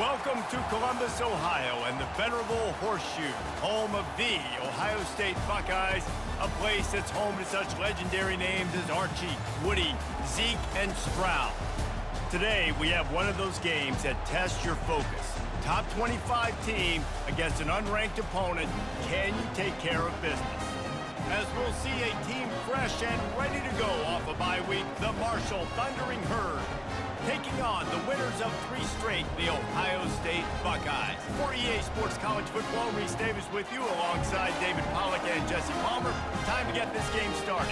Welcome to Columbus, Ohio, and the venerable Horseshoe, home of the Ohio State Buckeyes, a place that's home to such legendary names as Archie, Woody, Zeke, and Stroud. Today, we have one of those games that tests your focus. Top 25 team against an unranked opponent. Can you take care of business? As we'll see a team fresh and ready to go off a bye week, the Marshall Thundering Herd, taking on the winners of 3 straight, the Ohio State Buckeyes. For EA Sports College Football, Reese Davis with you alongside David Pollack and Jesse Palmer. Time to get this game started.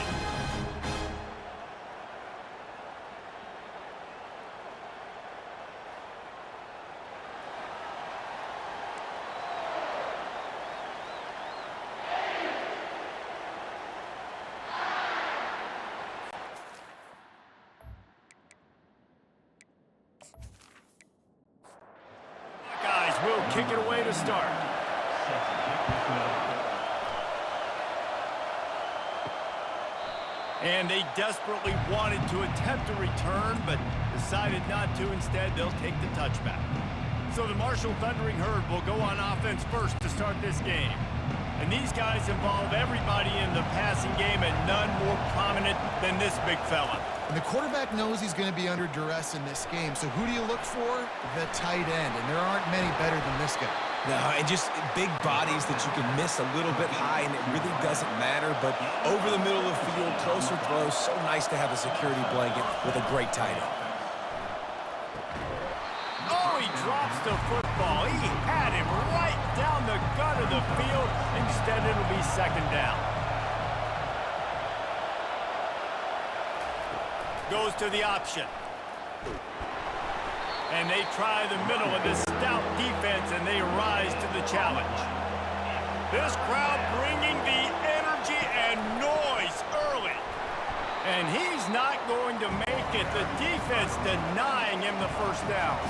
Will kick it away to start. And they desperately wanted to attempt a return, but decided not to. Instead, they'll take the touchback. So the Marshall Thundering Herd will go on offense first to start this game. And these guys involve everybody in the passing game, and none more prominent than this big fella. And the quarterback knows he's going to be under duress in this game. So who do you look for? The tight end. And there aren't many better than this guy. No, and just big bodies that you can miss a little bit high, and it really doesn't matter. But over the middle of the field, closer throws, so nice to have a security blanket with a great tight end. Oh, he drops the football. He had him right down the gut of the field. Instead, it'll be second down. Goes to the option. And they try the middle of this stout defense, and they rise to the challenge. This crowd bringing the energy and noise early. And he's not going to make it. The defense denying him the first down.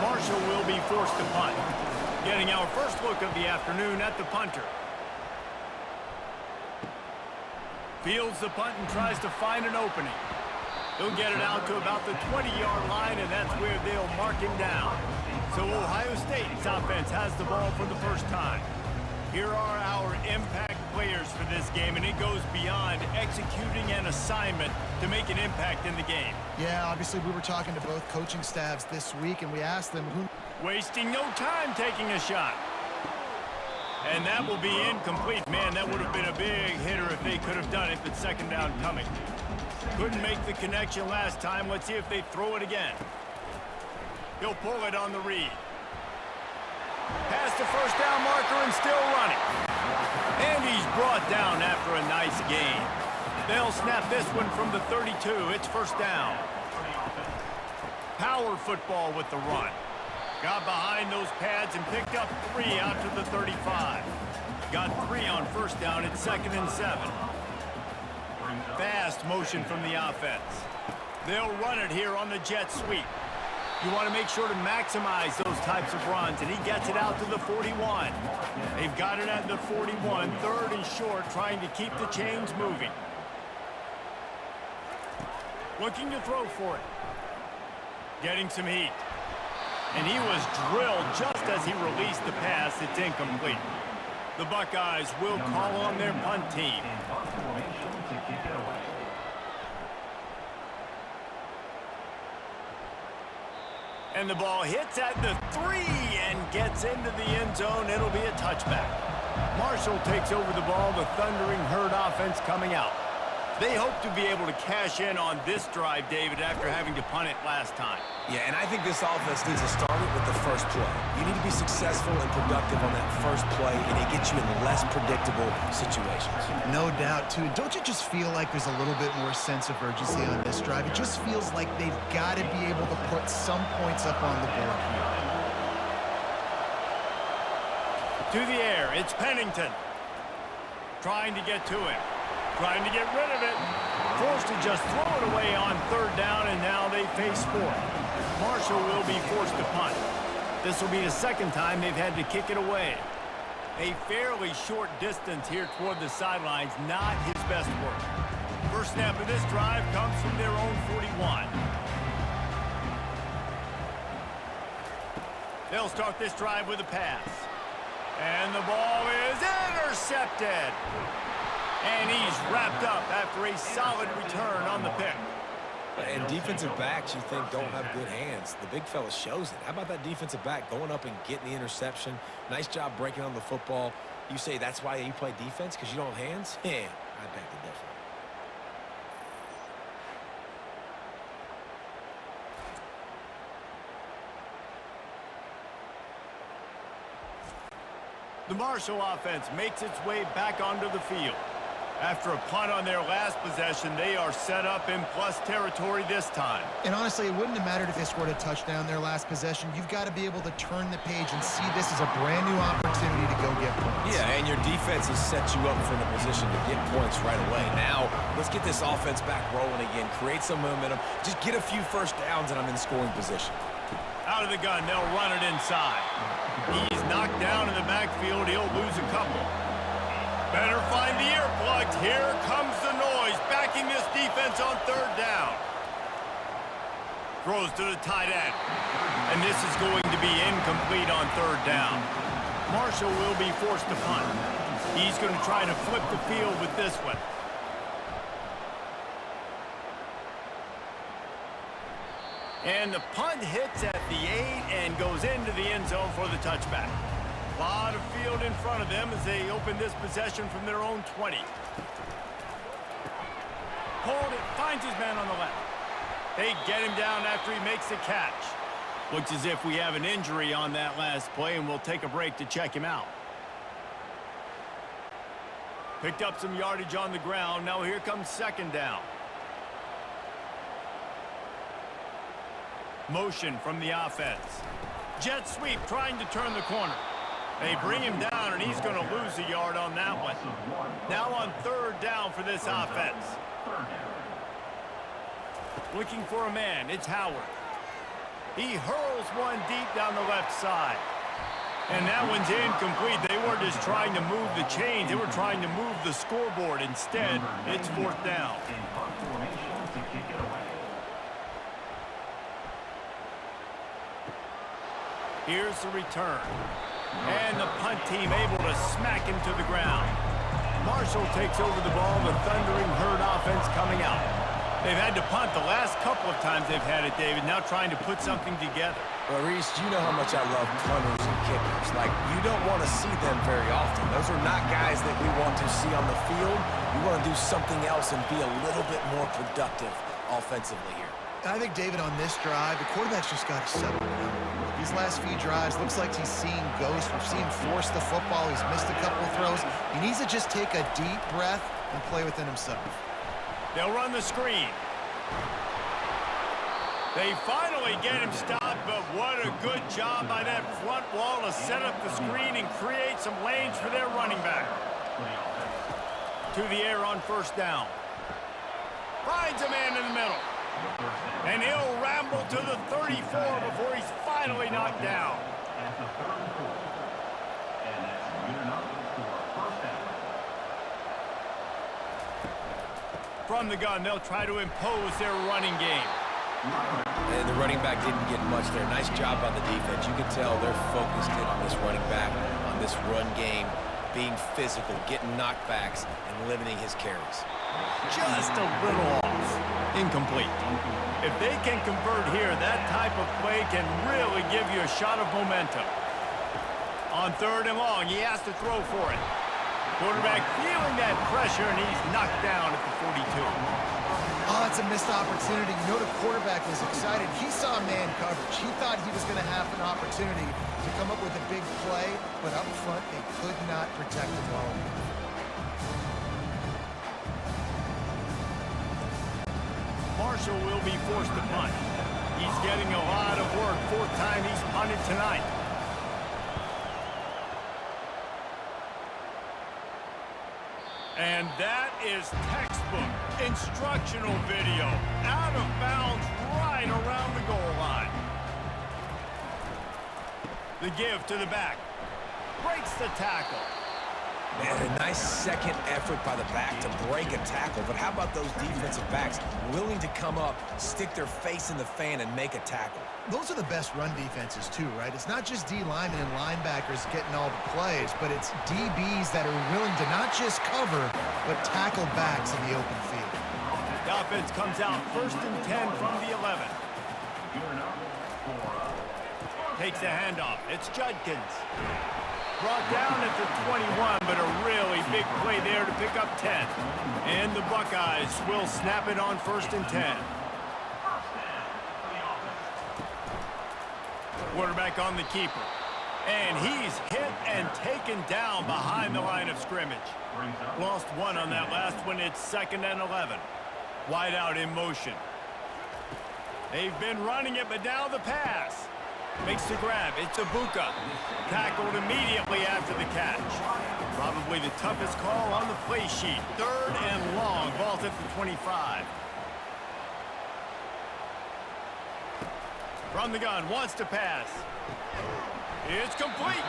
Marshall will be forced to punt. Getting our first look of the afternoon at the punter. Fields the punt and tries to find an opening. He'll get it out to about the 20-yard line, and that's where they'll mark him down. So Ohio State's offense has the ball for the first time. Here are our impact players for this game, and it goes beyond executing an assignment to make an impact in the game. Yeah, obviously we were talking to both coaching staffs this week, and we asked them who... Wasting no time taking a shot. And that will be incomplete. Man, that would have been a big hitter if they could have done it, but second down coming. Couldn't make the connection last time. Let's see if they throw it again. He'll pull it on the read. Past the first down marker and still running. And he's brought down after a nice gain. They'll snap this one from the 32. It's first down. Power football with the run. Got behind those pads and picked up 3 out to the 35. Got 3 on first down. It's 2nd and 7. Fast motion from the offense. They'll run it here on the jet sweep. You want to make sure to maximize those types of runs, and he gets it out to the 41. They've got it at the 41, 3rd and short, trying to keep the chains moving. Looking to throw for it. Getting some heat. And he was drilled just as he released the pass. It's incomplete. The Buckeyes will call on their punt team. And the ball hits at the 3 and gets into the end zone. It'll be a touchback. Marshall takes over the ball. The Thundering Herd offense coming out. They hope to be able to cash in on this drive, David, after having to punt it last time. Yeah, and I think this offense needs to start it with the first play. You need to be successful and productive on that first play, and it gets you in less predictable situations. No doubt, too. Don't you just feel like there's a little bit more sense of urgency on this drive? It just feels like they've got to be able to put some points up on the board here. To the air, it's Pennington. Trying to get to him. Trying to get rid of it. Forced to just throw it away on 3rd down, and now they face 4th. Marshall will be forced to punt. This will be the 2nd time they've had to kick it away. A fairly short distance here toward the sidelines, not his best work. First snap of this drive comes from their own 41. They'll start this drive with a pass. And the ball is intercepted. And he's wrapped up after a solid return on the pick. And defensive backs, you think, don't have good hands. The big fella shows it. How about that defensive back going up and getting the interception? Nice job breaking on the football. You say that's why you play defense, because you don't have hands? Yeah, I beg to differ. The Marshall offense makes its way back onto the field. After a punt on their last possession, they are set up in plus territory this time. And honestly, it wouldn't have mattered if they scored a touchdown their last possession. You've got to be able to turn the page and see this as a brand new opportunity to go get points. Yeah, and your defense has set you up for the position to get points right away. Now, let's get this offense back rolling again, create some momentum, just get a few first downs, and I'm in scoring position. Out of the gun, they'll run it inside. He's knocked down in the backfield. He'll lose a couple. Better find the earplugs. Here comes the noise, backing this defense on third down. Throws to the tight end. And this is going to be incomplete on third down. Marshall will be forced to punt. He's going to try to flip the field with this one. And the punt hits at the 8 and goes into the end zone for the touchback. A lot of field in front of them as they open this possession from their own 20. Hold it, finds his man on the left. They get him down after he makes the catch. Looks as if we have an injury on that last play, and we'll take a break to check him out. Picked up some yardage on the ground. Now here comes second down. Motion from the offense. Jet sweep trying to turn the corner. They bring him down, and he's going to lose a yard on that one. Now on third down for this offense. Looking for a man. It's Howard. He hurls one deep down the left side. And that one's incomplete. They were just trying to move the chains. They were trying to move the scoreboard. Instead, it's fourth down. Here's the return. And the punt team able to smack him to the ground. Marshall takes over the ball. The Thundering Herd offense coming out. They've had to punt the last couple of times they've had it, David. Now trying to put something together. Well, Reese, you know how much I love punters and kickers. Like, you don't want to see them very often. Those are not guys that we want to see on the field. We want to do something else and be a little bit more productive offensively here. I think, David, on this drive, the quarterback's just got to settle down. These last few drives, looks like he's seeing ghosts. We've seen him force the football. He's missed a couple of throws. He needs to just take a deep breath and play within himself. They'll run the screen. They finally get him stopped, but what a good job by that front wall to set up the screen and create some lanes for their running back. To the air on first down. Finds a man in the middle. And he'll ramble to the 34 before he's finally knocked down. From the gun, they'll try to impose their running game. And the running back didn't get much there. Nice job by the defense. You can tell they're focused in on this running back, on this run game, being physical, getting knockbacks, and limiting his carries. Just a little off. Incomplete. If they can convert here, that type of play can really give you a shot of momentum. On third and long, he has to throw for it. Quarterback feeling that pressure, and he's knocked down at the 42. Oh, it's a missed opportunity. You know the quarterback was excited. He saw man coverage. He thought he was going to have an opportunity to come up with a big play, but up front, they could not protect him well enough. Marshall will be forced to punt. He's getting a lot of work. Fourth time he's punted tonight. And that is textbook instructional video. Out of bounds right around the goal line. The give to the back. Breaks the tackle. And a nice second effort by the back to break a tackle. But how about those defensive backs willing to come up, stick their face in the fan, and make a tackle? Those are the best run defenses too, right? It's not just D linemen and linebackers getting all the plays, but it's DBs that are willing to not just cover, but tackle backs in the open field. The offense comes out 1st and 10 from the 11. Takes the handoff. It's Judkins. Brought down at the 21, but a really big play there to pick up 10. And the Buckeyes will snap it on 1st and 10. Quarterback on the keeper. And he's hit and taken down behind the line of scrimmage. Lost one on that last one. It's 2nd and 11. Wide out in motion. They've been running it, but now the pass. Makes the grab. It's Ibuka. Tackled immediately after the catch. Probably the toughest call on the play sheet. 3rd and long. Ball's at the 25. From the gun. Wants to pass. It's complete.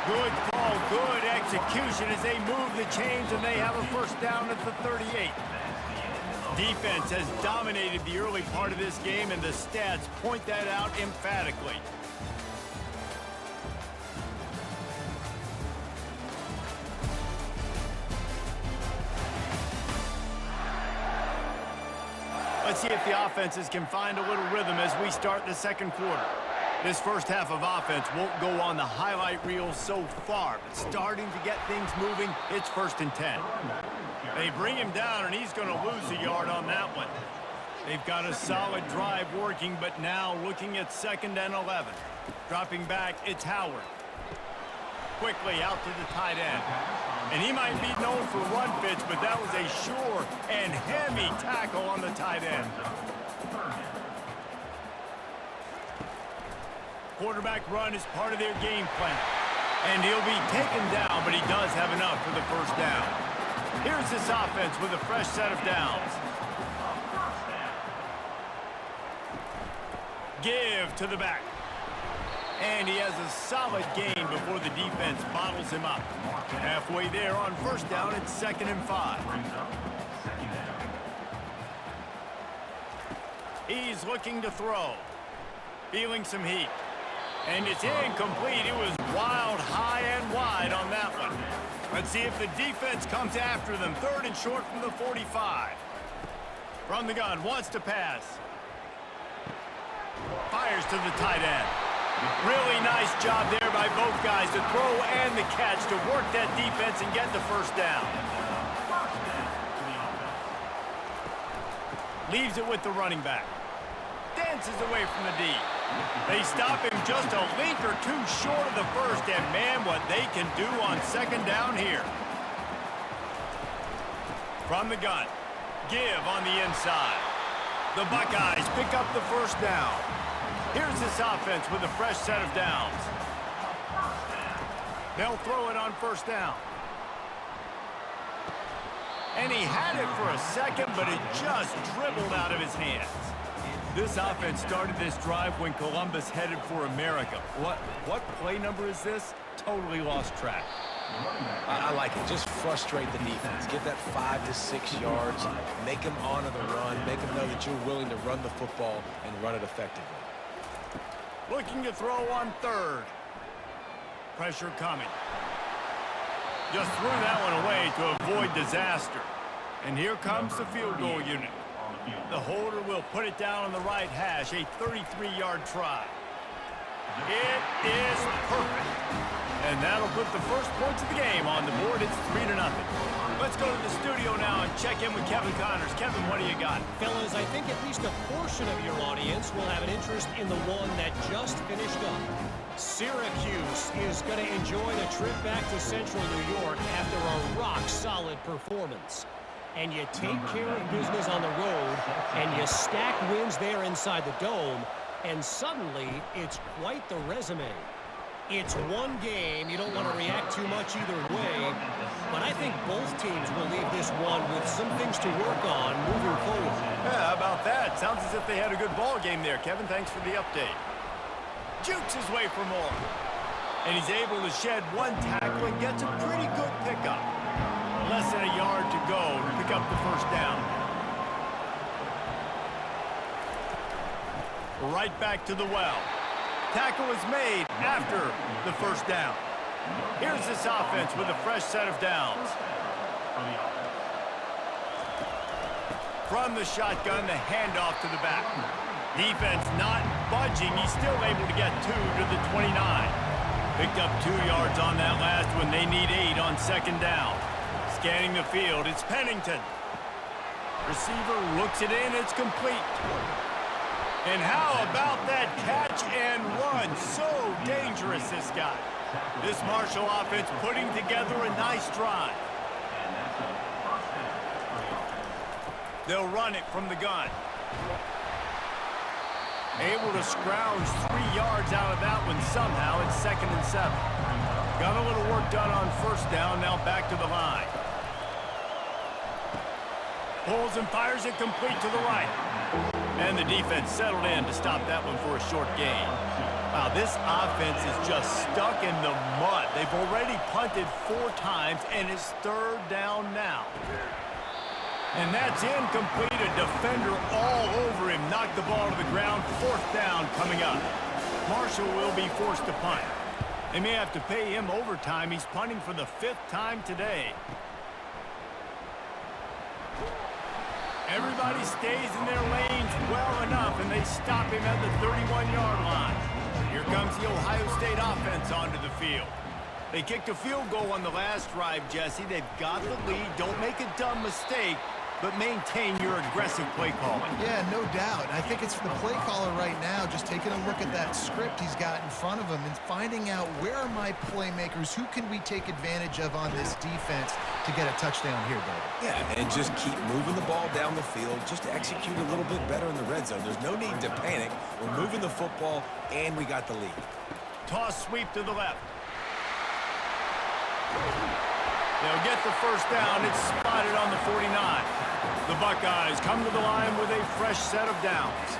Good call. Good execution as they move the chains and they have a 1st down at the 38. Defense has dominated the early part of this game, and the stats point that out emphatically. Let's see if the offenses can find a little rhythm as we start the 2nd quarter. This first half of offense won't go on the highlight reel so far, but starting to get things moving, it's 1st and 10. They bring him down, and he's going to lose a yard on that one. They've got a solid drive working, but now looking at 2nd and 11. Dropping back, it's Howard. Quickly out to the tight end. And he might be known for run fits, but that was a sure and heavy tackle on the tight end. Quarterback run is part of their game plan. And he'll be taken down, but he does have enough for the 1st down. Here's this offense with a fresh set of downs. Give to the back. And he has a solid gain before the defense bottles him up. Halfway there on 1st down, it's 2nd and 5. He's looking to throw. Feeling some heat. And it's incomplete. It was wild, high, and wide on that one. Let's see if the defense comes after them. 3rd and short from the 45. From the gun, wants to pass. Fires to the tight end. Really nice job there by both guys to throw and the catch to work that defense and get the 1st down. Leaves it with the running back. Dances away from the D. They stop him just a link or two short of the 1st, and man, what they can do on 2nd down here. From the gun. Give on the inside. The Buckeyes pick up the 1st down. Here's this offense with a fresh set of downs. They'll throw it on 1st down. And he had it for a second, but it just dribbled out of his hands. This offense started this drive when Columbus headed for America. What play number is this? Totally lost track. I like it. Just frustrate the defense. Get that 5 to 6 yards. Make them honor the run. Make them know that you're willing to run the football and run it effectively. Looking to throw on 3rd. Pressure coming. Just threw that one away to avoid disaster. And here comes the field goal unit. The holder will put it down on the right hash, a 33-yard try. It is perfect. And that'll put the first points of the game on the board. It's 3-0. Let's go to the studio now and check in with Kevin Connors. Kevin, what do you got? Fellas, I think at least a portion of your audience will have an interest in the one that just finished up. Syracuse is going to enjoy the trip back to Central New York after a rock-solid performance. And you take care of business on the road, and you stack wins there inside the Dome, and suddenly it's quite the resume. It's one game. You don't want to react too much either way, but I think both teams will leave this one with some things to work on moving forward. Yeah, how about that? Sounds as if they had a good ball game there. Kevin, thanks for the update. Jukes his way for more. And he's able to shed one tackle and gets a pretty good pickup. Less than a yard to go to pick up the first down. Right back to the well. Tackle is made after the first down. Here's this offense with a fresh set of downs. From the shotgun, the handoff to the back. Defense not budging. He's still able to get 2 to the 29. Picked up 2 yards on that last one. They need 8 on second down. Scanning the field, it's Pennington. Receiver looks it in, it's complete. And how about that catch and run? So dangerous, this guy. This Marshall offense putting together a nice drive. They'll run it from the gun. Able to scrounge 3 yards out of that one somehow. It's 2nd and 7. Got a little work done on first down, now back to the line. Pulls and fires it complete to the right. And the defense settled in to stop that one for a short gain. Wow, this offense is just stuck in the mud. They've already punted 4 times, and it's 3rd down now. And that's incomplete. A defender all over him. Knocked the ball to the ground. 4th down coming up. Marshall will be forced to punt. They may have to pay him overtime. He's punting for the 5th time today. Everybody stays in their lanes well enough, and they stop him at the 31-yard line. Here comes the Ohio State offense onto the field. They kicked a field goal on the last drive, Jesse. They've got the lead. Don't make a dumb mistake, but maintain your aggressive play calling. Yeah, no doubt. I think it's for the play caller right now, just taking a look at that script he's got in front of him and finding out where are my playmakers, who can we take advantage of on this defense to get a touchdown here, David. Yeah, and just keep moving the ball down the field, just to execute a little bit better in the red zone. There's no need to panic. We're moving the football, and we got the lead. Toss sweep to the left. They'll get the first down. It's spotted on the 49. The Buckeyes come to the line with a fresh set of downs.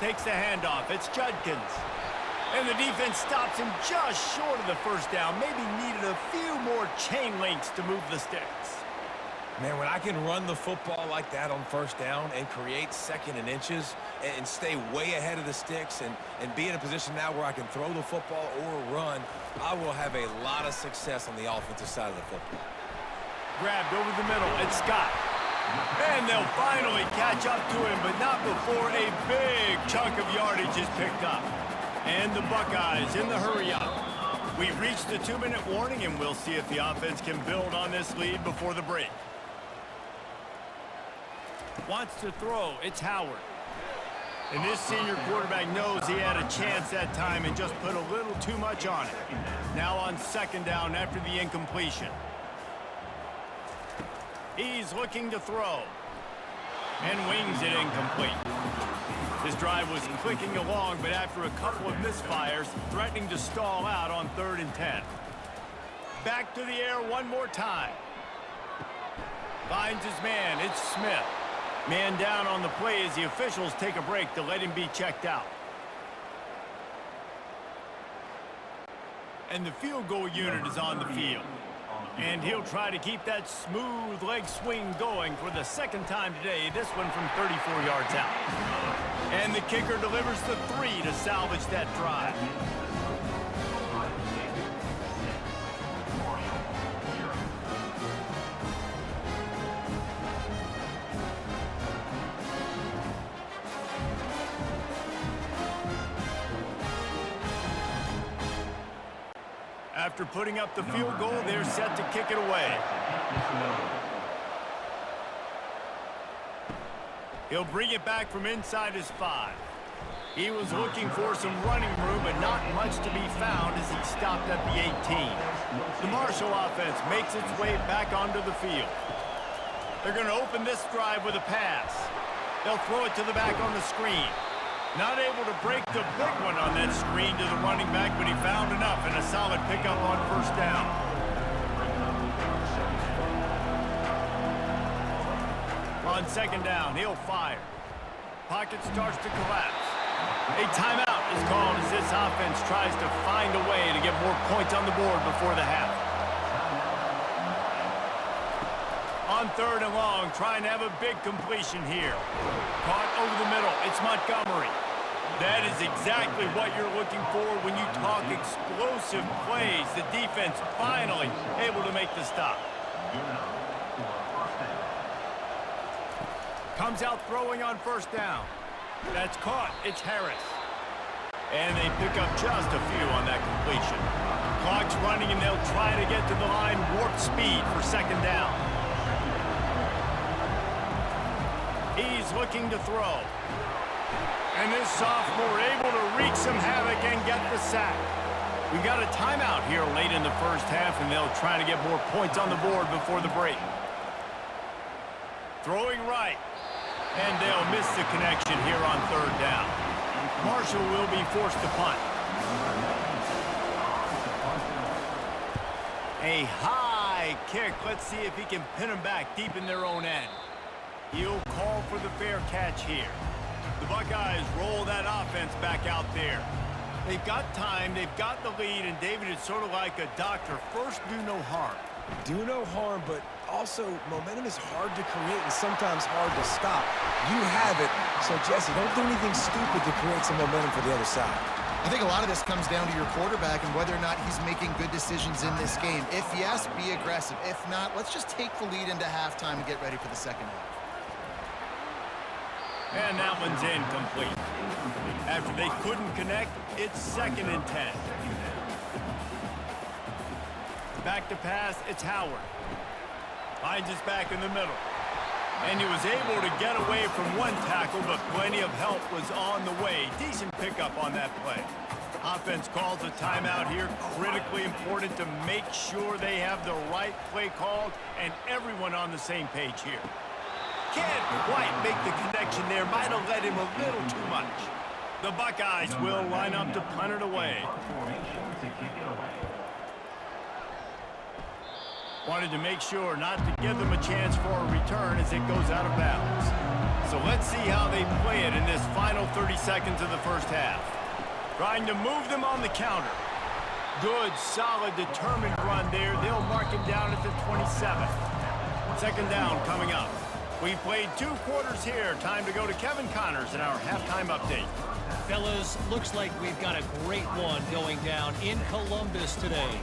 Takes the handoff. It's Judkins. And the defense stops him just short of the first down. Maybe needed a few more chain links to move the sticks. Man, when I can run the football like that on first down and create 2nd and inches and stay way ahead of the sticks and be in a position now where I can throw the football or run, I will have a lot of success on the offensive side of the football. Grabbed over the middle. It's Scott. And they'll finally catch up to him, but not before a big chunk of yardage is picked up. And the Buckeyes in the hurry-up. We've reached the 2-minute warning, and we'll see if the offense can build on this lead before the break. Wants to throw. It's Howard. And this senior quarterback knows he had a chance that time and just put a little too much on it. Now on second down after the incompletion. He's looking to throw. And wings it incomplete. This drive was clicking along, but after a couple of misfires, threatening to stall out on 3rd and 10. Back to the air one more time. Finds his man. It's Smith. Man down on the play as the officials take a break to let him be checked out. And the field goal unit is on the field. And he'll try to keep that smooth leg swing going for the 2nd time today, this one from 34 yards out. And the kicker delivers the 3 to salvage that drive. After putting up the field goal, they're set to kick it away. He'll bring it back from inside his 5. He was looking for some running room, but not much to be found as he stopped at the 18. The Marshall offense makes its way back onto the field. They're going to open this drive with a pass. They'll throw it to the back on the screen. Not able to break the big one on that screen to the running back, but he found enough and a solid pickup on first down. On second down, he'll fire. Pocket starts to collapse. A timeout is called as this offense tries to find a way to get more points on the board before the half. On 3rd and long, trying to have a big completion here. Caught over the middle. It's Montgomery. That is exactly what you're looking for when you talk explosive plays. The defense finally able to make the stop. Comes out throwing on 1st down. That's caught. It's Harris. And they pick up just a few on that completion. Clock's running, and they'll try to get to the line warp speed for 2nd down. He's looking to throw. And this sophomore able to wreak some havoc and get the sack. We've got a timeout here late in the 1st half, and they'll try to get more points on the board before the break. Throwing right. And they'll miss the connection here on 3rd down. Marshall will be forced to punt. A high kick. Let's see if he can pin them back deep in their own end. He'll call for the fair catch here. The Buckeyes roll that offense back out there. They've got time, they've got the lead, and David, it's sort of like a doctor. First, do no harm. Do no harm, but also momentum is hard to create and sometimes hard to stop. You have it, so Jesse, don't do anything stupid to create some momentum for the other side. I think a lot of this comes down to your quarterback and whether or not he's making good decisions in this game. If yes, be aggressive. If not, let's just take the lead into halftime and get ready for the 2nd half. And that one's incomplete. After they couldn't connect, it's 2nd and 10. Back to pass, it's Howard. Finds us back in the middle. And he was able to get away from one tackle, but plenty of help was on the way. Decent pickup on that play. Offense calls a timeout here. Critically important to make sure they have the right play called and everyone on the same page here. Can't quite make the connection there. Might have led him a little too much. The Buckeyes will line up to punt it away. Wanted to make sure not to give them a chance for a return as it goes out of bounds. So let's see how they play it in this final 30 seconds of the 1st half. Trying to move them on the counter. Good, solid, determined run there. They'll mark him down at the 27. 2nd down coming up. We've played 2 quarters here. Time to go to Kevin Connors in our halftime update. Fellas, looks like we've got a great one going down in Columbus today.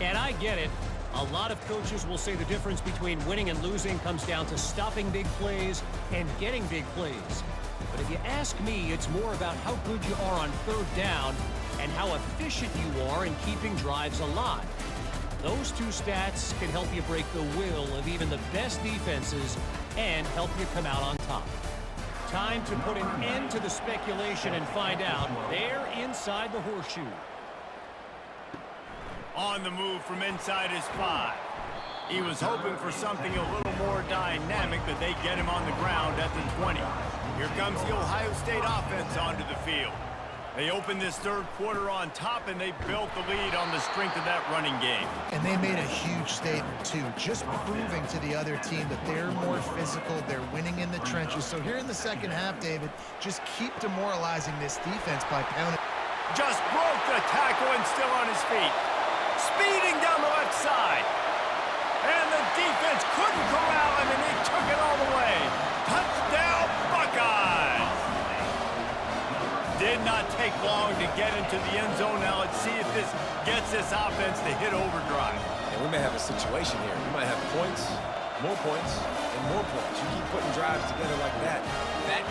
And I get it. A lot of coaches will say the difference between winning and losing comes down to stopping big plays and getting big plays. But if you ask me, it's more about how good you are on 3rd down and how efficient you are in keeping drives alive. Those 2 stats can help you break the will of even the best defenses and help you come out on top. Time to put an end to the speculation and find out. They're inside the horseshoe. On the move from inside his 5. He was hoping for something a little more dynamic, but they get him on the ground at the 20. Here comes the Ohio State offense onto the field. They opened this 3rd quarter on top, and they built the lead on the strength of that running game. And they made a huge statement, too, just proving to the other team that they're more physical, they're winning in the trenches. So here in the 2nd half, David, just keep demoralizing this defense by pounding. Just broke the tackle and still on his feet. Speeding down the left side. And the defense couldn't corral him, and he took it all the way. Touchdown, Buckeyes! Did not take long to get into the end zone. Now let's see if this gets this offense to hit overdrive. And we may have a situation here. We might have points, and more points. You keep putting drives together like that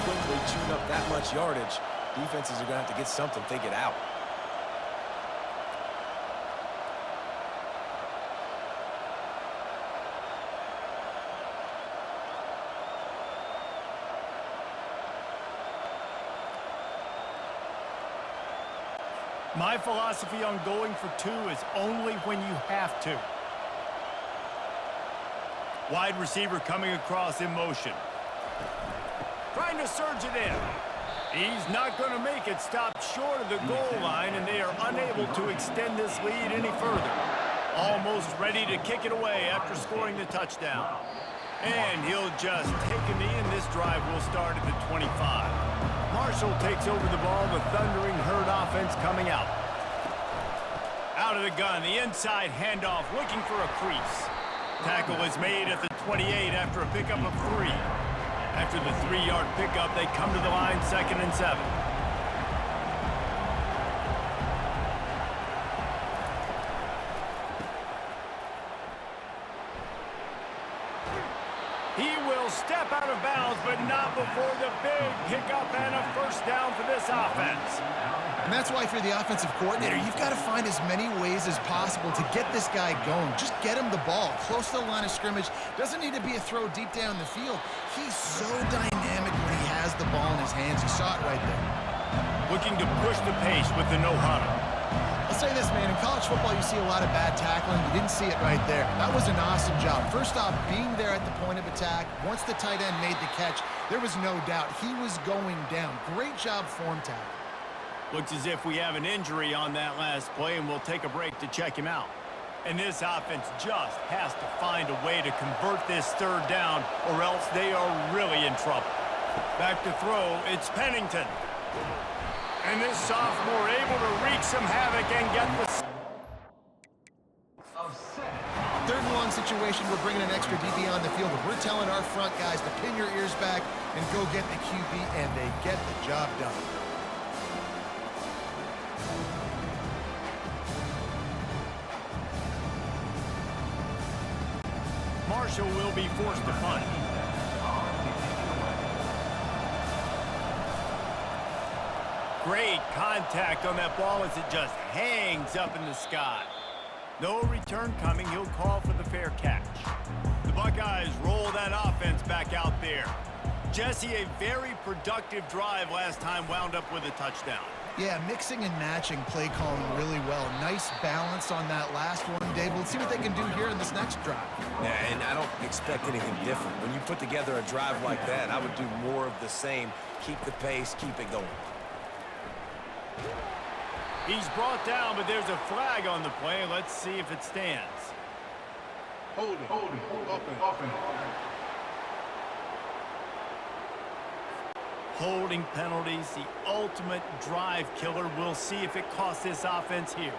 quickly, chewing up that much yardage, defenses are going to have to get something figured out. My philosophy on going for 2 is only when you have to. Wide receiver coming across in motion. Trying to surge it in. He's not going to make it. Stopped short of the goal line, and they are unable to extend this lead any further. Almost ready to kick it away after scoring the touchdown. And he'll just take balcony, and this drive will start at the 25. Marshall takes over the ball, the Thundering Herd offense coming out. Out of the gun, the inside handoff, looking for a crease. Tackle is made at the 28 after a pickup of 3. After the 3-yard pickup, they come to the line, 2nd and 7. He will step out of bounds, but not before the big pickup and a first down for this offense. And that's why, if you're the offensive coordinator, you've got to find as many ways as possible to get this guy going. Just get him the ball close to the line of scrimmage. Doesn't need to be a throw deep down the field. He's so dynamic when he has the ball in his hands. You saw it right there. Looking to push the pace with the no-huddle. I'll say this, man. In college football, you see a lot of bad tackling. You didn't see it right there. That was an awesome job. First off, being there at the point of attack. Once the tight end made the catch, there was no doubt he was going down. Great job form tackle. Looks as if we have an injury on that last play, and we'll take a break to check him out. And this offense just has to find a way to convert this 3rd down, or else they are really in trouble. Back to throw, it's Pennington. And this sophomore able to wreak some havoc and get the... 3rd and long situation, we're bringing an extra DB on the field, but we're telling our front guys to pin your ears back and go get the QB, and they get the job done. Marshall will be forced to punt. Great contact on that ball as it just hangs up in the sky. No return coming. He'll call for the fair catch. The Buckeyes roll that offense back out there. Jesse, a very productive drive last time, wound up with a touchdown. Yeah, mixing and matching play calling really well. Nice balance on that last one, Dave. We'll see what they can do here in this next drive. Yeah, and I don't expect anything different. When you put together a drive like that, I would do more of the same. Keep the pace, keep it going. He's brought down, but there's a flag on the play. Let's see if it stands. Hold it, open. Holding penalties, the ultimate drive killer. We'll see if it costs this offense here.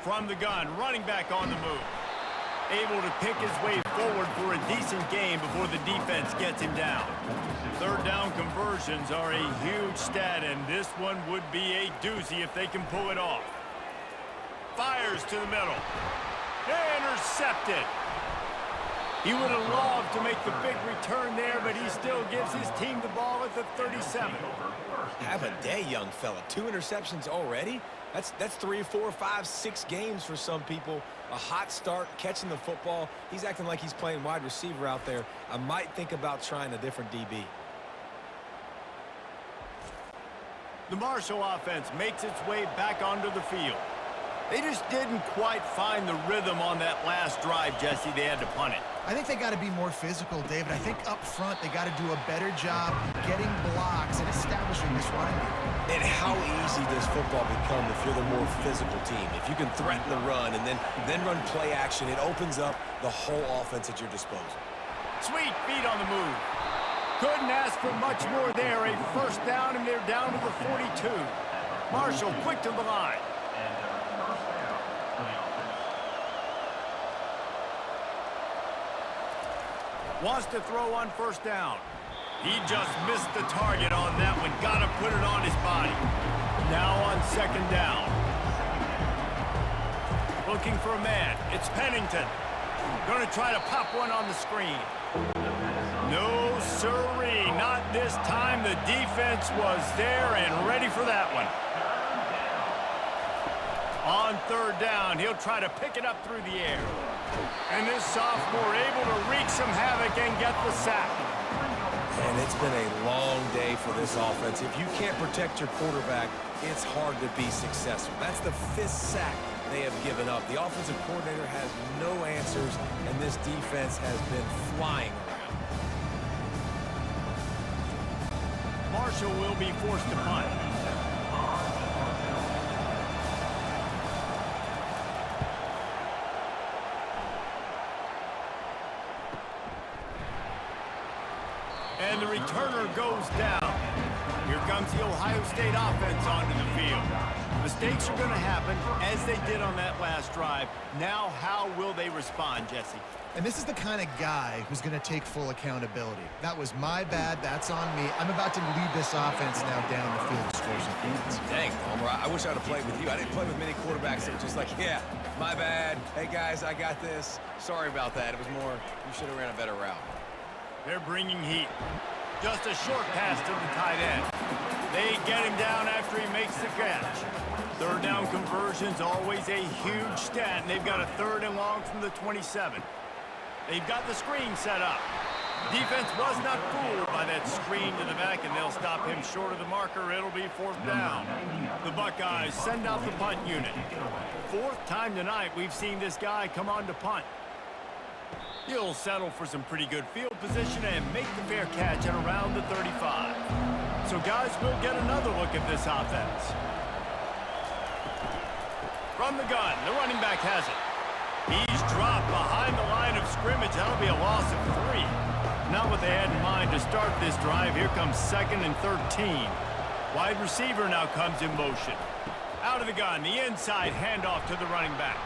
From the gun, running back on the move. Able to pick his way forward for a decent game before the defense gets him down. 3rd down conversions are a huge stat, and this one would be a doozy if they can pull it off. Fires to the middle. Intercepted. He would have loved to make the big return there, but he still gives his team the ball at the 37. Have a day, young fella. 2 interceptions already? That's 3, 4, 5, 6 games for some people. A hot start, catching the football. He's acting like he's playing wide receiver out there. I might think about trying a different DB. The Marshall offense makes its way back onto the field. They just didn't quite find the rhythm on that last drive, Jesse. They had to punt it. I think they got to be more physical, David. I think up front they got to do a better job getting blocks and establishing this running game. And how easy does football become if you're the more physical team? If you can threaten the run and then run play action, it opens up the whole offense at your disposal. Sweet feet on the move. Couldn't ask for much more there. A first down, and they're down to the 42. Marshall quick to the line. Wants to throw on 1st down. He just missed the target on that one. Got to put it on his body. Now on 2nd down. Looking for a man. It's Pennington. Going to try to pop one on the screen. No, sirree. Not this time. The defense was there and ready for that one. On 3rd down, he'll try to pick it up through the air. And this sophomore able to wreak some havoc and get the sack. And it's been a long day for this offense. If you can't protect your quarterback, it's hard to be successful. That's the 5th sack they have given up. The offensive coordinator has no answers, and this defense has been flying around. Marshall will be forced to punt. And the returner goes down. Here comes the Ohio State offense onto the field. Mistakes are going to happen, as they did on that last drive. Now, how will they respond, Jesse? And this is the kind of guy who's going to take full accountability. That was my bad. That's on me. I'm about to lead this offense now down the field to score some points. Dang, Homer, I wish I would have played with you. I didn't play with many quarterbacks that were just like, yeah, my bad. Hey, guys, I got this. Sorry about that. It was more, you should have ran a better route. They're bringing heat. Just a short pass to the tight end. They get him down after he makes the catch. Third down conversion's always a huge stat, and they've got a 3rd and long from the 27. They've got the screen set up. Defense was not fooled by that screen to the back, and they'll stop him short of the marker. It'll be 4th down. The Buckeyes send out the punt unit. 4th time tonight we've seen this guy come on to punt. He'll settle for some pretty good field position and make the fair catch at around the 35. So, guys, we'll get another look at this offense. From the gun, the running back has it. He's dropped behind the line of scrimmage. That'll be a loss of 3. Not what they had in mind to start this drive. Here comes 2nd and 13. Wide receiver now comes in motion. Out of the gun, the inside handoff to the running back.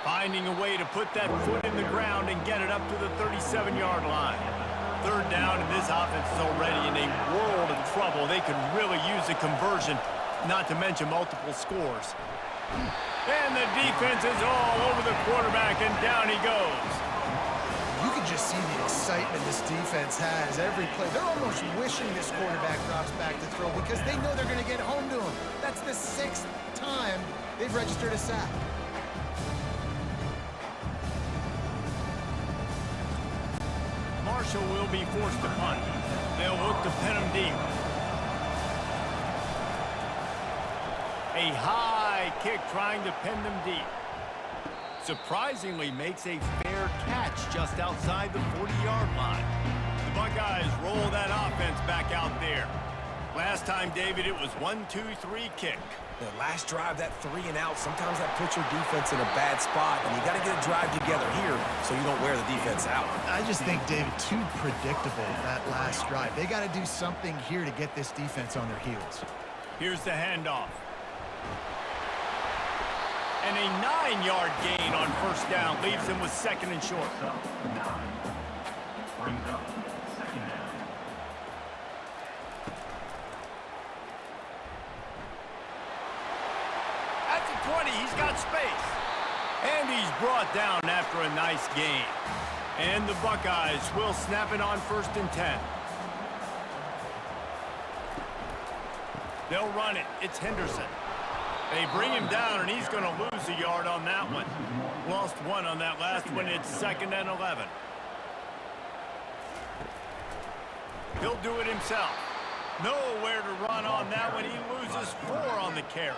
Finding a way to put that foot in the ground and get it up to the 37-yard line. 3rd down, and this offense is already in a world of trouble. They could really use a conversion, not to mention multiple scores. And the defense is all over the quarterback, and down he goes. You can just see the excitement this defense has every play. They're almost wishing this quarterback drops back to throw because they know they're going to get home to him. That's the 6th time they've registered a sack. Marshall will be forced to punt. They'll look to pin him deep. A high kick trying to pin them deep. Surprisingly makes a fair catch just outside the 40-yard line. The Buckeyes roll that offense back out there. Last time, David, it was 1-2-3 kick. The last drive, that 3 and out, sometimes that puts your defense in a bad spot, and you got to get a drive together here so you don't wear the defense out. I just think, David, too predictable that last drive. They got to do something here to get this defense on their heels. Here's the handoff. And a 9-yard gain on 1st down leaves him with 2nd and short. At the 20, he's got space. And he's brought down after a nice gain. And the Buckeyes will snap it on 1st and 10. They'll run it. It's Henderson. They bring him down, and he's going to lose a yard on that one. Lost 1 on that last one. It's 2nd and 11. He'll do it himself. Nowhere to run on that one. He loses 4 on the carry.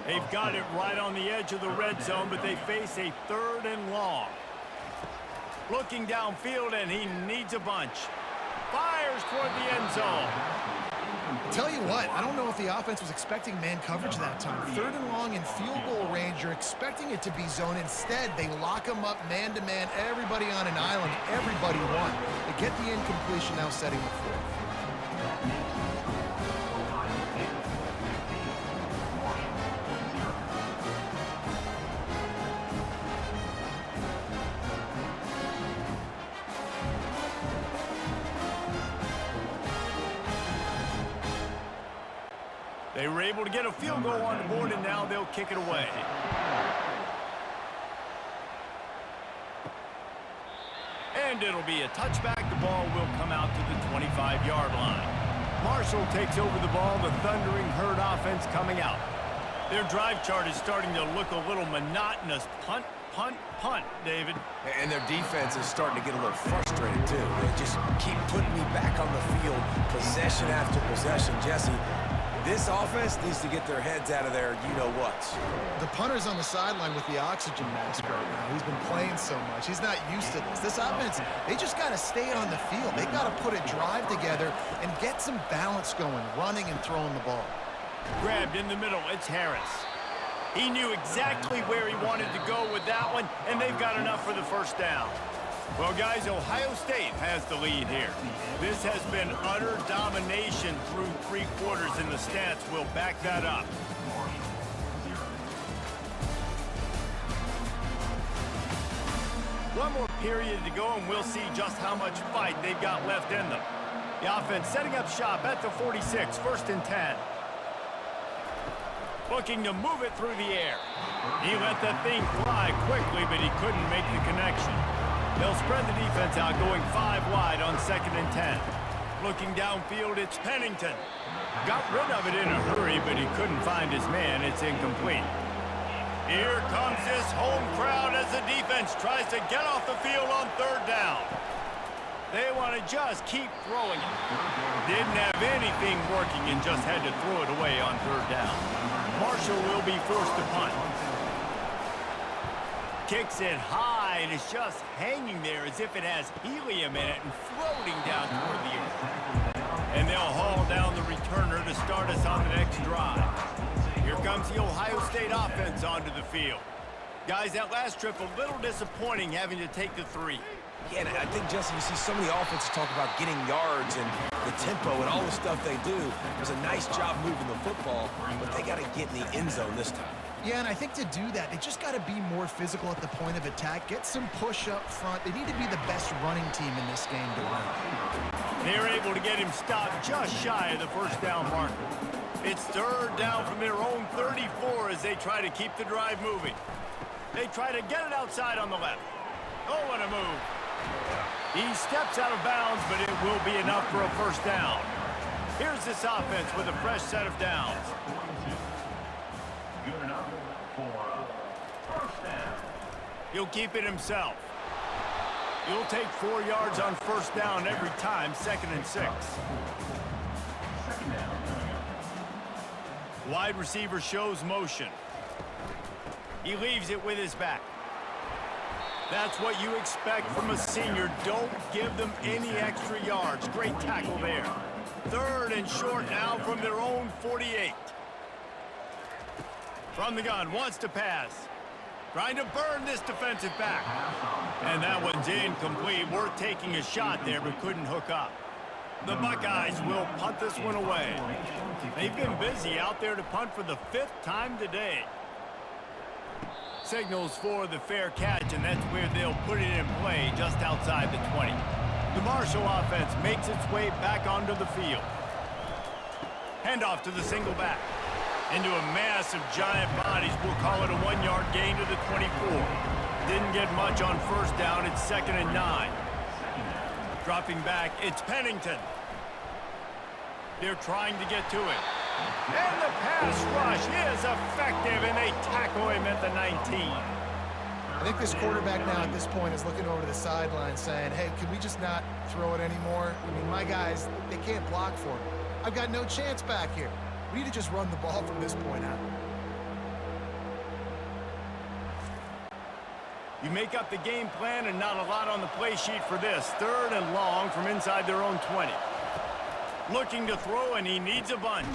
They've got it right on the edge of the red zone, but they face a 3rd and long. Looking downfield, and he needs a bunch. Fires toward the end zone. Tell you what, I don't know if the offense was expecting man coverage that time. 3rd and long in field goal range, you're expecting it to be zone. Instead, they lock them up man-to-man, everybody on an island, everybody won. They get the incompletion, now setting up 4th. They were able to get a field goal on the board, and now they'll kick it away. And it'll be a touchback. The ball will come out to the 25-yard line. Marshall takes over the ball. The Thundering Herd offense coming out. Their drive chart is starting to look a little monotonous. Punt, punt, punt, David. And their defense is starting to get a little frustrated, too. They just keep putting me back on the field, possession after possession. Jesse, this offense needs to get their heads out of there, you-know-what. The punter's on the sideline with the oxygen mask right now. He's been playing so much. He's not used to this. This offense, they just got to stay on the field. They got to put a drive together and get some balance going, running and throwing the ball. Grabbed in the middle, it's Harris. He knew exactly where he wanted to go with that one, and they've got enough for the 1st down. Well, guys, Ohio State has the lead here. This has been utter domination through 3 quarters, and the stats will back that up. One more period to go, and we'll see just how much fight they've got left in them. The offense setting up shop at the 46, 1st and 10. Looking to move it through the air. He let that thing fly quickly, but he couldn't make the connection. They'll spread the defense out, going 5 wide on 2nd and 10. Looking downfield, it's Pennington. Got rid of it in a hurry, but he couldn't find his man. It's incomplete. Here comes this home crowd as the defense tries to get off the field on 3rd down. They want to just keep throwing it. Didn't have anything working and just had to throw it away on 3rd down. Marshall will be forced to punt. Kicks it high, and it's just hanging there as if it has helium in it and floating down toward the earth. And they'll haul down the returner to start us on the next drive. Here comes the Ohio State offense onto the field. Guys, that last trip a little disappointing having to take the 3. Yeah, and I think, Justin, you see so many offenses talk about getting yards and the tempo and all the stuff they do. It was a nice job moving the football, but they got to get in the end zone this time. Yeah, and I think to do that, they just got to be more physical at the point of attack, get some push up front. They need to be the best running team in this game to win. They're able to get him stopped just shy of the 1st down marker. It's 3rd down from their own 34 as they try to keep the drive moving. They try to get it outside on the left. Oh, what a move. He steps out of bounds, but it will be enough for a 1st down. Here's this offense with a fresh set of downs. Good enough for a 1st down. He'll keep it himself. He'll take 4 yards on 1st down every time, 2nd and 6. 2nd down. Wide receiver shows motion. He leaves it with his back. That's what you expect from a senior. Don't give them any extra yards. Great tackle there. 3rd and short now from their own 48. From the gun, wants to pass. Trying to burn this defensive back. And that one's incomplete. Worth taking a shot there, but couldn't hook up. The Buckeyes will punt this one away. They've been busy out there to punt for the 5th time today. Signals for the fair catch, and that's where they'll put it in play just outside the 20. The Marshall offense makes its way back onto the field. Handoff to the single back. Into a mass of giant bodies. We'll call it a 1-yard gain to the 24. Didn't get much on 1st down. It's 2nd and 9. Dropping back, it's Pennington. They're trying to get to it. And the pass rush is effective, and they tackle him at the 19. I think this quarterback now at this point is looking over to the sideline saying, hey, can we just not throw it anymore? I mean, my guys, they can't block for me. I've got no chance back here. We need to just run the ball from this point out. You make up the game plan and not a lot on the play sheet for this. 3rd and long from inside their own 20. Looking to throw, and he needs a bunch.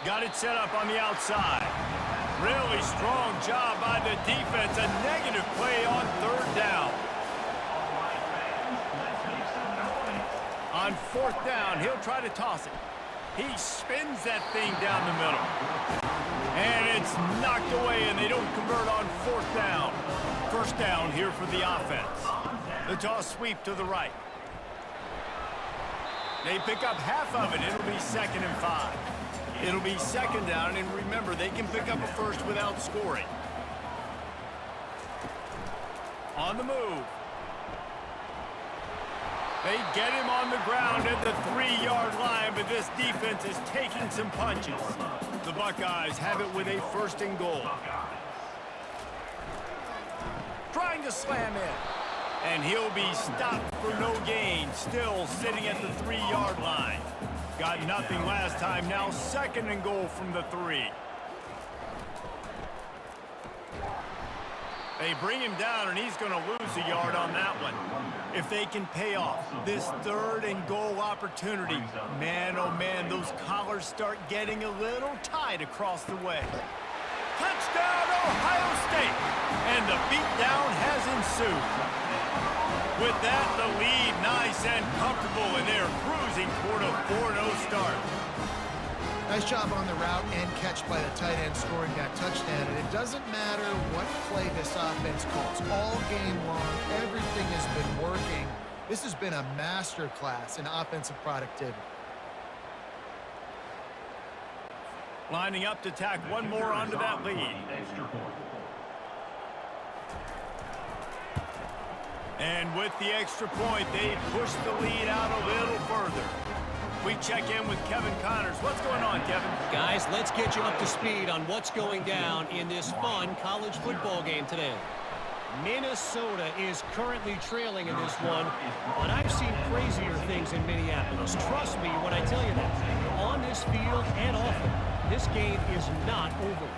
Got it set up on the outside. Really strong job by the defense. A negative play on 3rd down. On 4th down, he'll try to toss it. He spins that thing down the middle. And it's knocked away, and they don't convert on 4th down. 1st down here for the offense. The toss sweep to the right. They pick up half of it. It'll be 2nd and 5. It'll be 2nd down, and remember, they can pick up a 1st without scoring. On the move. They get him on the ground at the 3-yard line, but this defense is taking some punches. The Buckeyes have it with a 1st and goal. Trying to slam in. And he'll be stopped for no gain. Still sitting at the 3-yard line. Got nothing last time. Now 2nd and goal from the 3. They bring him down, and he's going to lose a yard on that one. If they can pay off this 3rd and goal opportunity, man, oh man, those collars start getting a little tight across the way. Touchdown, Ohio State! And the beatdown has ensued. With that, the lead nice and comfortable, and they're cruising toward a 4-0 start. Nice job on the route and catch by the tight end scoring that touchdown. And it doesn't matter what play this offense calls. All game long, everything has been working. This has been a masterclass in offensive productivity. Lining up to tack one more onto that lead. And with the extra point, they push the lead out a little further. We check in with Kevin Connors. What's going on, Kevin? Guys, let's get you up to speed on what's going down in this fun college football game today. Minnesota is currently trailing in this one, but I've seen crazier things in Minneapolis. Trust me when I tell you that. On this field and off it, this game is not over.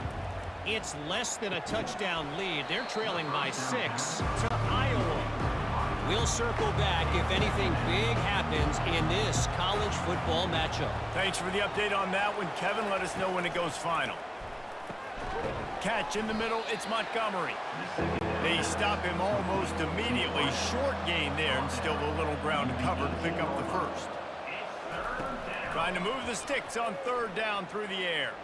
It's less than a touchdown lead. They're trailing by 6 to Iowa. We'll circle back if anything big happens in this college football matchup. Thanks for the update on that one, Kevin. Let us know when it goes final. Catch in the middle, it's Montgomery. They stop him almost immediately. Short gain there, and still a little ground to cover to pick up the first. Trying to move the sticks on 3rd down through the air.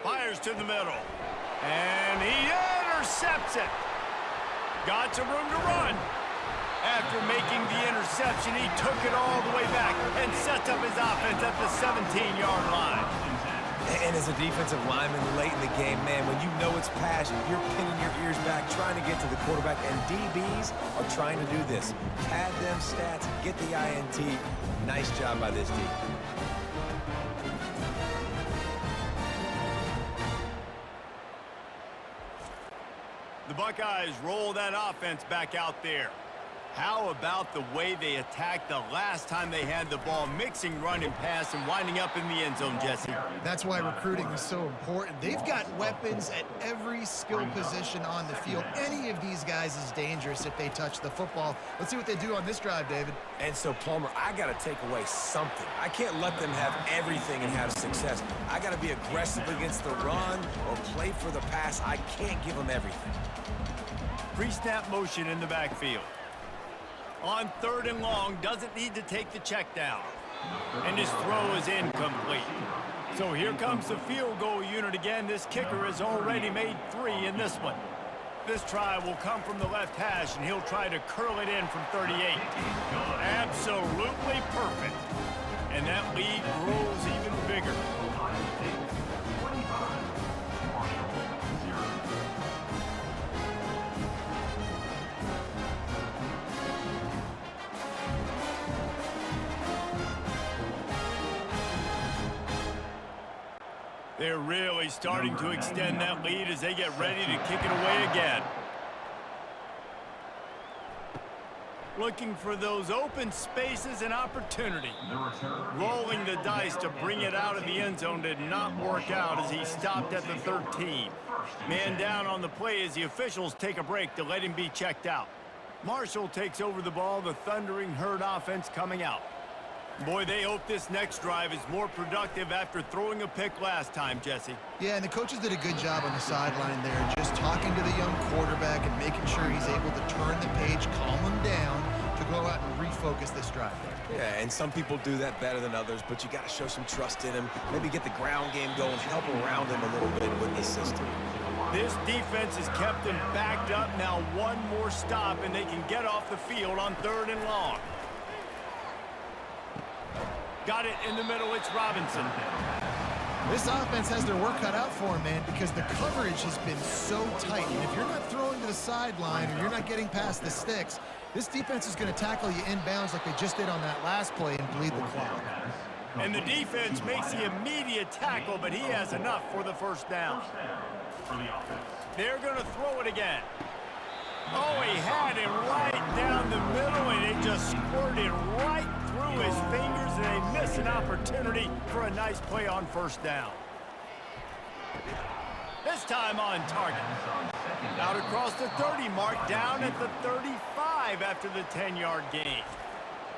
Fires to the middle. And he intercepts it. Got some room to run. After making the interception, he took it all the way back and sets up his offense at the 17-yard line. And as a defensive lineman late in the game, man, when you know it's pass, you're pinning your ears back, trying to get to the quarterback, and DBs are trying to do this. Pad them stats, get the INT. Nice job by this D. The Buckeyes roll that offense back out there. How about the way they attacked the last time they had the ball, mixing run and pass and winding up in the end zone, Jesse? That's why recruiting is so important. They've got weapons at every skill position on the field. Any of these guys is dangerous if they touch the football. Let's see what they do on this drive, David. And so, Palmer, I got to take away something. I can't let them have everything and have success. I got to be aggressive against the run or play for the pass. I can't give them everything. Pre-snap motion in the backfield. On 3rd and long, doesn't need to take the check down. And his throw is incomplete. So here comes the field goal unit again. This kicker has already made 3 in this one. This try will come from the left hash, and he'll try to curl it in from 38. Absolutely perfect. And that lead grows even bigger. They're really starting to extend that lead as they get ready to kick it away again. Looking for those open spaces and opportunity. Rolling the dice to bring it out of the end zone did not work out as he stopped at the 13. Man down on the play as the officials take a break to let him be checked out. Marshall takes over the ball, the Thundering Herd offense coming out. Boy, they hope this next drive is more productive after throwing a pick last time, Jesse. Yeah, and the coaches did a good job on the sideline there, just talking to the young quarterback and making sure he's able to turn the page, calm him down to go out and refocus this drive there. Yeah, and some people do that better than others, but you got to show some trust in him. Maybe get the ground game going, help around him a little bit with the system. This defense has kept them backed up. Now one more stop, and they can get off the field on 3rd and long. Got it in the middle, it's Robinson. This offense has their work cut out for them, man, because the coverage has been so tight. And if you're not throwing to the sideline or you're not getting past the sticks, this defense is going to tackle you inbounds like they just did on that last play and bleed the clock. And the defense makes the immediate tackle, but he has enough for the 1st down. They're going to throw it again. Oh, he had it right down the middle, and it just squirted right through his fingers, and they miss an opportunity for a nice play on 1st down. This time on target. Out across the 30 mark, down at the 35 after the 10-yard gain.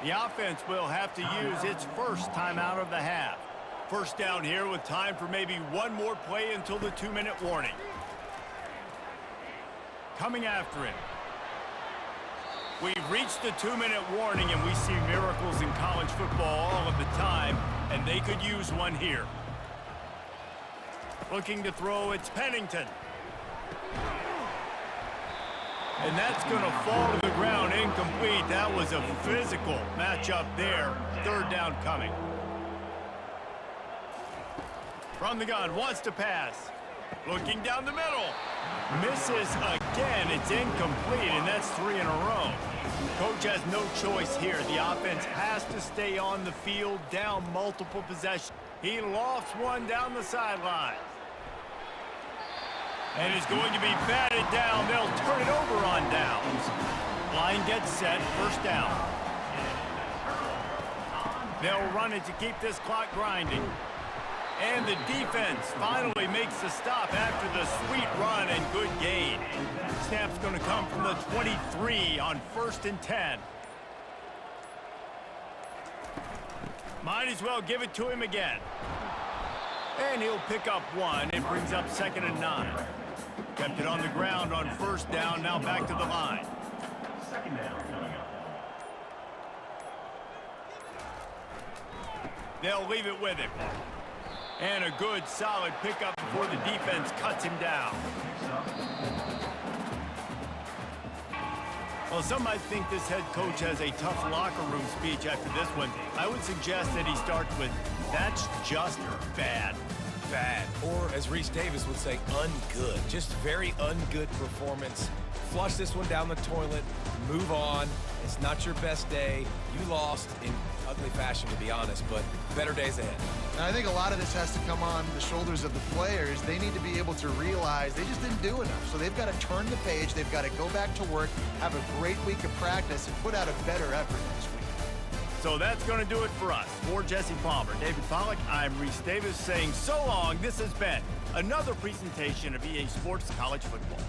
The offense will have to use its first timeout of the half. 1st down here with time for maybe one more play until the 2-minute warning. Coming after him. We've reached the 2-minute warning, and we see miracles in college football all of the time, and they could use one here. Looking to throw, it's Pennington. And that's going to fall to the ground incomplete. That was a physical matchup there. Third down coming. From the gun, wants to pass. Looking down the middle. Misses again. It's incomplete, and that's 3 in a row. Coach has no choice here. The offense has to stay on the field, down multiple possessions. He lofts one down the sideline. And is going to be batted down. They'll turn it over on downs. Line gets set, first down. They'll run it to keep this clock grinding. And the defense finally makes the stop after the sweet run and good gain. Snap's going to come from the 23 on 1st and 10. Might as well give it to him again. And he'll pick up one. It brings up 2nd and 9. Kept it on the ground on 1st down, now back to the line. 2nd down coming up. They'll leave it with him. And a good, solid pickup before the defense cuts him down. Well, some might think this head coach has a tough locker room speech after this one. I would suggest that he starts with, "That's just bad." Bad, or as Reese Davis would say, ungood. Just very ungood performance. Flush this one down the toilet, move on. It's not your best day. You lost in ugly fashion, to be honest, but better days ahead. And I think a lot of this has to come on the shoulders of the players. They need to be able to realize they just didn't do enough. So they've got to turn the page. They've got to go back to work, have a great week of practice, and put out a better effort next week. So that's going to do it for us. For Jesse Palmer, David Pollack, I'm Reese Davis saying so long. This has been another presentation of EA Sports College Football.